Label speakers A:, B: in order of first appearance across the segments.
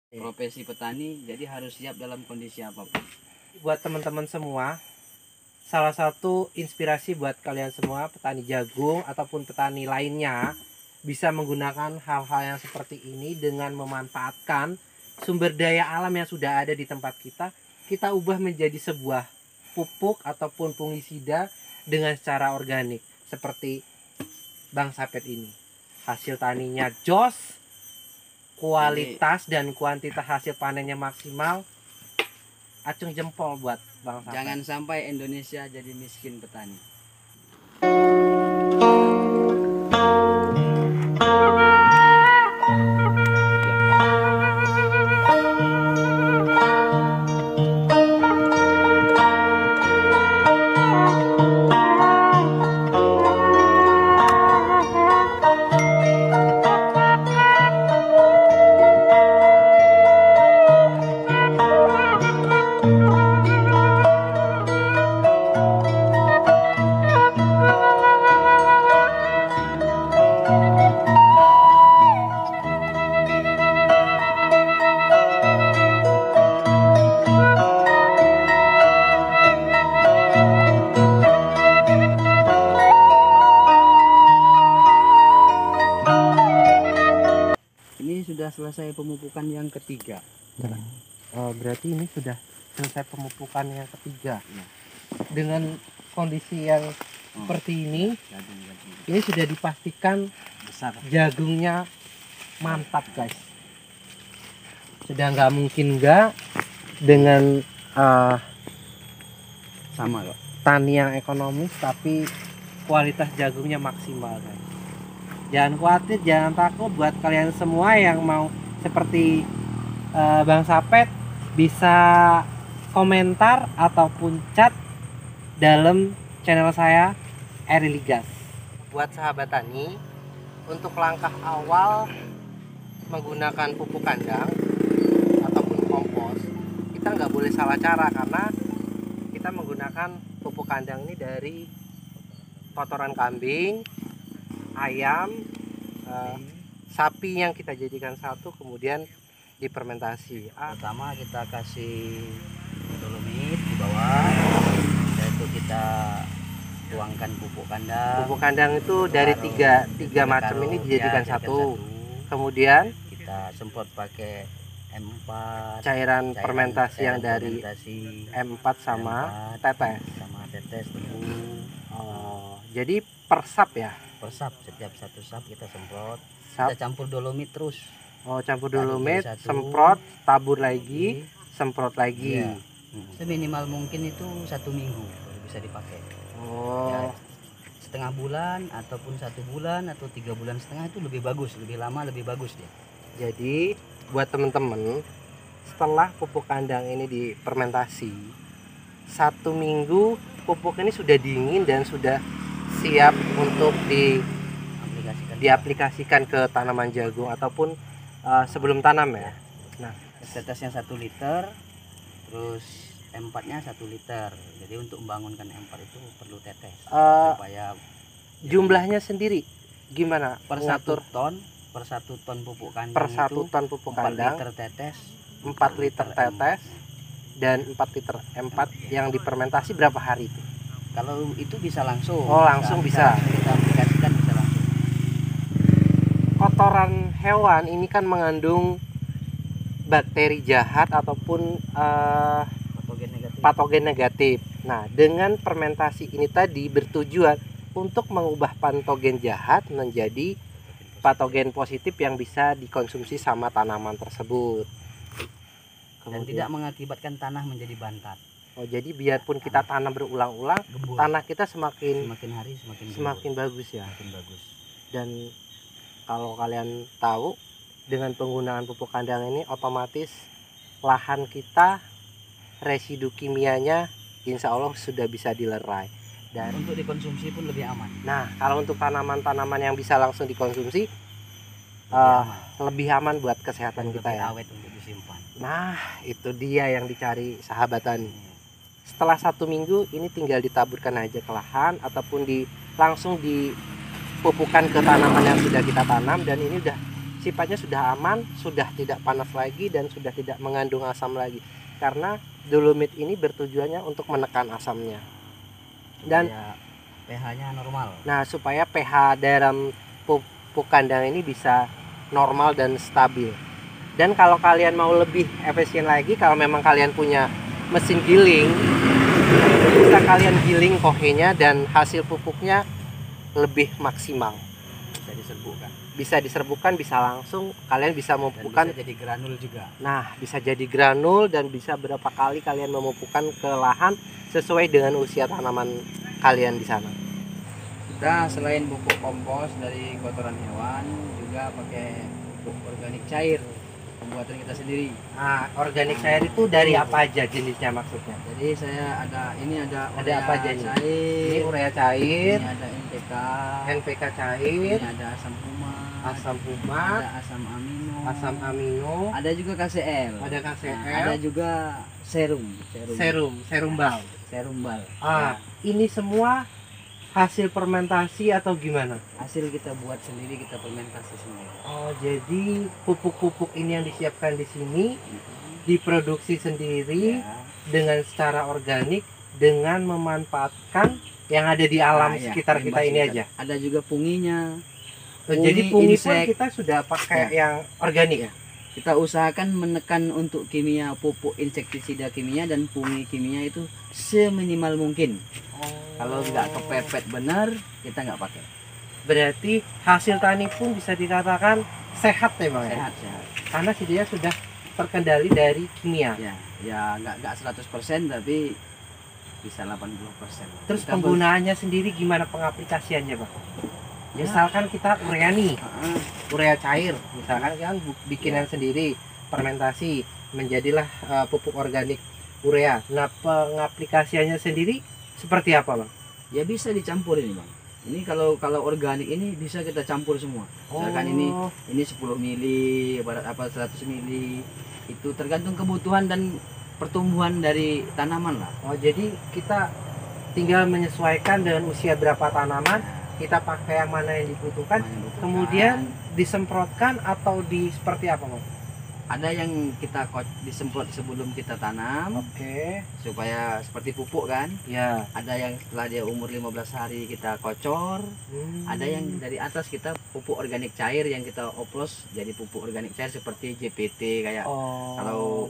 A: Profesi petani jadi harus siap dalam kondisi apapun.
B: Buat teman-teman semua, salah satu inspirasi buat kalian semua petani jagung ataupun petani lainnya bisa menggunakan hal-hal yang seperti ini dengan memanfaatkan sumber daya alam yang sudah ada di tempat kita ubah menjadi sebuah pupuk ataupun fungisida dengan secara organik seperti Bang Sapet ini. Hasil taninya jos, kualitas dan kuantitas hasil panennya maksimal. Acung jempol buat Bang Sapet.
A: Jangan sampai Indonesia jadi miskin petani. Ini sudah selesai pemupukan yang ketiga.
B: Oh, berarti ini sudah selesai pemupukan yang ketiga. Dengan kondisi yang seperti ini, ini sudah dipastikan
A: Besar.
B: jagungnya mantap, guys. Sudah nggak mungkin nggak dengan
A: Sama kok.
B: tani yang ekonomis tapi kualitas jagungnya maksimal, guys. Jangan khawatir, jangan takut. Buat kalian semua yang mau seperti Bang Sapet, bisa komentar ataupun chat dalam channel saya Eriligas. Buat sahabat tani, untuk langkah awal menggunakan pupuk kandang ataupun kompos, kita nggak boleh salah cara karena kita menggunakan pupuk kandang ini dari kotoran kambing, ayam, sapi yang kita jadikan satu kemudian difermentasi.
A: Pertama kita kasih dolomit di bawah, yaitu kita tuangkan pupuk kandang.
B: Pupuk kandang itu dari tiga macam ini dijadikan satu. Kemudian
A: kita semprot pakai M4,
B: cairan fermentasi yang dari
A: fermentasi
B: M4 sama tetes.
A: sama tetes tebu.
B: Oh, jadi persap ya?
A: Per setiap satu sap kita semprot.
B: Sap.
A: Kita campur dolomit terus.
B: Oh, campur dolomit,
A: Satu.
B: semprot, tabur lagi, semprot lagi.
A: Iya. Seminimal mungkin itu 1 minggu baru bisa dipakai.
B: Oh,
A: Ya, setengah bulan ataupun 1 bulan atau 3 bulan setengah itu lebih bagus, lebih lama lebih bagus dia.
B: jadi buat temen-temen, setelah pupuk kandang ini difermentasi 1 minggu, pupuk ini sudah dingin dan sudah siap untuk diaplikasikan ke tanaman jagung ataupun sebelum tanam ya. Nah,
A: Tetesnya 1 liter, terus M4-nya 1 liter. Jadi untuk membangunkan M4 itu perlu tetes supaya
B: jumlahnya sendiri gimana?
A: per 1 ton pupuk kandang
B: Per 1
A: itu
B: ton pupuk
A: 4
B: kandang
A: liter tetes,
B: 4 liter tetes dan 4 liter M4 yang difermentasi berapa hari itu?
A: Kalau itu bisa langsung.
B: Oh, langsung bisa.
A: Kita aplikasikan bisa langsung.
B: Kotoran hewan ini kan mengandung bakteri jahat ataupun patogen negatif. Nah, dengan fermentasi ini tadi bertujuan untuk mengubah patogen jahat menjadi patogen positif yang bisa dikonsumsi sama tanaman tersebut.
A: Dan tidak mengakibatkan tanah menjadi bantat.
B: Oh, jadi biarpun kita tanam berulang-ulang,
A: Gembur.
B: tanah kita semakin
A: Semakin hari semakin
B: semakin bagus ya.
A: semakin bagus.
B: Dan kalau kalian tahu, dengan penggunaan pupuk kandang ini otomatis lahan kita residu kimianya insya Allah sudah bisa dilerai. Dan
A: untuk dikonsumsi pun lebih aman.
B: nah, kalau untuk tanaman-tanaman yang bisa langsung dikonsumsi lebih aman buat kesehatan
A: Dan
B: kita
A: lebih
B: ya.
A: awet untuk disimpan.
B: Nah, itu dia yang dicari sahabat tani. Setelah 1 minggu ini tinggal ditaburkan aja ke lahan ataupun langsung dipupukan ke tanaman yang sudah kita tanam, dan ini udah sifatnya sudah aman, sudah tidak panas lagi dan sudah tidak mengandung asam lagi. Karena dolomit ini bertujuannya untuk menekan asamnya. Dan
A: ya, pH-nya normal.
B: nah, supaya pH dalam pupuk kandang ini bisa normal dan stabil. Dan kalau kalian mau lebih efisien lagi, kalau memang kalian punya mesin giling, bisa kalian giling kohenya dan hasil pupuknya lebih maksimal.
A: Bisa diserbukan.
B: Bisa diserbukan, bisa langsung, kalian bisa
A: Dan
B: memupukkan.
A: bisa jadi granul juga.
B: Nah, bisa jadi granul dan bisa berapa kali kalian memupukkan ke lahan sesuai dengan usia tanaman kalian di sana.
A: Kita selain pupuk kompos dari kotoran hewan, juga pakai pupuk organik cair pembuatan kita sendiri.
B: Nah, organik cair itu dari apa aja jenisnya maksudnya?
A: Jadi saya ada
B: Ada apa aja ini? Ini
A: cair,
B: urea cair,
A: ini ada NPK,
B: NPK
A: ini
B: cair,
A: ada asam humat,
B: asam humat,
A: ada
B: asam amino,
A: ada juga KCl,
B: ada KCl,
A: nah, ada juga serum
B: bal.
A: serum bal.
B: Ini semua hasil fermentasi atau gimana?
A: Hasil kita buat sendiri, kita fermentasi sendiri.
B: Oh, jadi pupuk-pupuk ini yang disiapkan di sini diproduksi sendiri
A: Ya.
B: dengan secara organik dengan memanfaatkan yang ada di alam
A: Nah, ya,
B: sekitar kita ini aja.
A: Ada juga punginya.
B: Jadi pungi pun
A: insek.
B: kita sudah pakai yang organik ya.
A: Kita usahakan menekan untuk kimia pupuk insektisida kimia dan pungi kimia itu seminimal mungkin. Kalau nggak kepepet benar, kita nggak pakai.
B: Berarti hasil tani pun bisa dikatakan sehat ya Bang ya?
A: Sehat.
B: Karena dia sudah terkendali dari kimia.
A: Ya nggak 100% tapi bisa 80%.
B: Terus
A: Kita
B: penggunaannya sendiri gimana pengaplikasiannya Bang? Misalkan kita urea nih, urea cair, misalkan kan bikinan sendiri, fermentasi, menjadilah pupuk organik urea. Nah, pengaplikasiannya sendiri seperti apa Bang?
A: ya bisa dicampur ini Bang. Ini kalau organik ini bisa kita campur semua. Misalkan ini 10 mili, barat apa 100 mili. Itu tergantung kebutuhan dan pertumbuhan dari tanaman lah.
B: Oh, jadi kita tinggal menyesuaikan dengan usia berapa tanaman, kita pakai yang mana yang dibutuhkan, kemudian disemprotkan atau seperti apa Bang?
A: Ada yang kita disemprot sebelum kita tanam.
B: Oke.
A: Supaya seperti pupuk kan.
B: Ya.
A: Ada yang setelah dia umur 15 hari kita kocor. Ada yang dari atas kita pupuk organik cair yang kita oplos jadi pupuk organik cair seperti JPT kayak. Kalau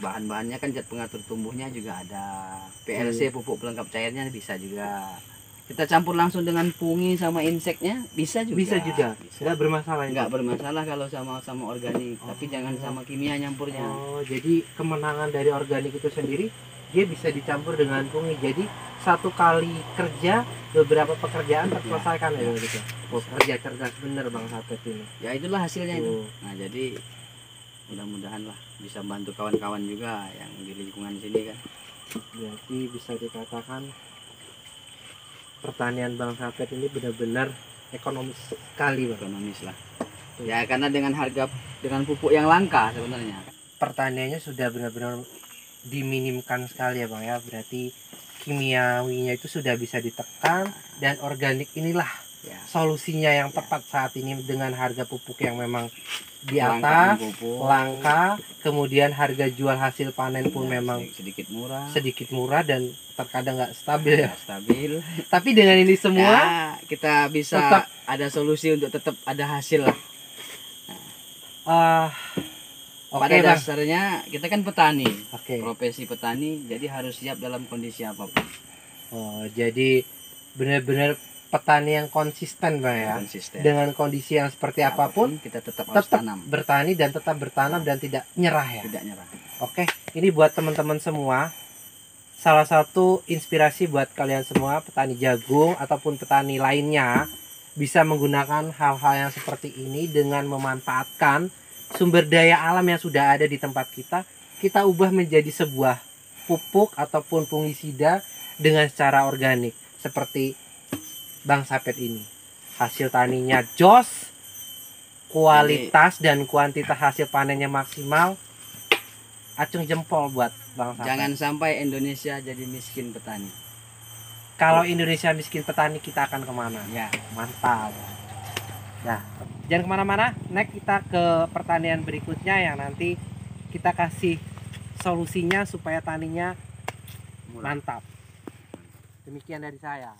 A: bahan-bahannya kan zat pengatur tumbuhnya juga ada. PLC pupuk pelengkap cairnya bisa juga. Kita campur langsung dengan pungi sama inseknya bisa juga.
B: Bisa juga. Nggak bermasalah.
A: Nggak bermasalah kalau sama organik, tapi jangan sama kimia nyampurnya.
B: Oh, jadi kemenangan dari organik itu sendiri dia bisa dicampur dengan pungi. Jadi satu kali kerja beberapa pekerjaan terselesaikan ya gitu. Oh, kerja cerdas bener Bang Sapet ini.
A: Ya itulah hasilnya itu. Nah, jadi mudah-mudahan lah bisa bantu kawan-kawan juga yang di lingkungan sini kan.
B: Jadi bisa dikatakan pertanian Bang Sapet ini benar-benar ekonomis sekali Bang.
A: Ekonomis lah. Ya karena dengan pupuk yang langka sebenarnya.
B: Pertaniannya sudah benar-benar diminimkan sekali ya Bang ya. Berarti kimiawinya itu sudah bisa ditekan dan organik inilah solusinya yang tepat saat ini dengan harga pupuk yang memang di atas, langka, kemudian harga jual hasil panen pun memang sedikit murah dan terkadang nggak stabil ya.
A: Stabil.
B: Tapi dengan ini semua
A: kita bisa
B: tetap
A: ada solusi untuk tetap ada hasil lah. Pada dasarnya kita kan petani, profesi petani, jadi harus siap dalam kondisi apapun.
B: Oh, jadi benar-benar petani yang konsisten Bang ya.
A: Konsisten.
B: Dengan kondisi yang seperti apapun
A: kita tetap harus tanam.
B: Bertani dan tetap bertanam dan tidak nyerah ya.
A: Tidak nyerah.
B: Oke, ini buat teman-teman semua. Salah satu inspirasi buat kalian semua petani jagung ataupun petani lainnya bisa menggunakan hal-hal yang seperti ini dengan memanfaatkan sumber daya alam yang sudah ada di tempat kita ubah menjadi sebuah pupuk ataupun fungisida dengan secara organik seperti Bang Sapet ini. Hasil taninya jos, kualitas dan kuantitas hasil panennya maksimal. Acung jempol buat Bang Sapet.
A: Jangan sampai Indonesia jadi miskin petani.
B: Kalau Indonesia miskin petani, kita akan kemana?
A: Ya,
B: mantap. Nah, Jangan kemana-mana, next kita ke pertanian berikutnya yang nanti kita kasih solusinya supaya taninya mantap. Demikian dari saya.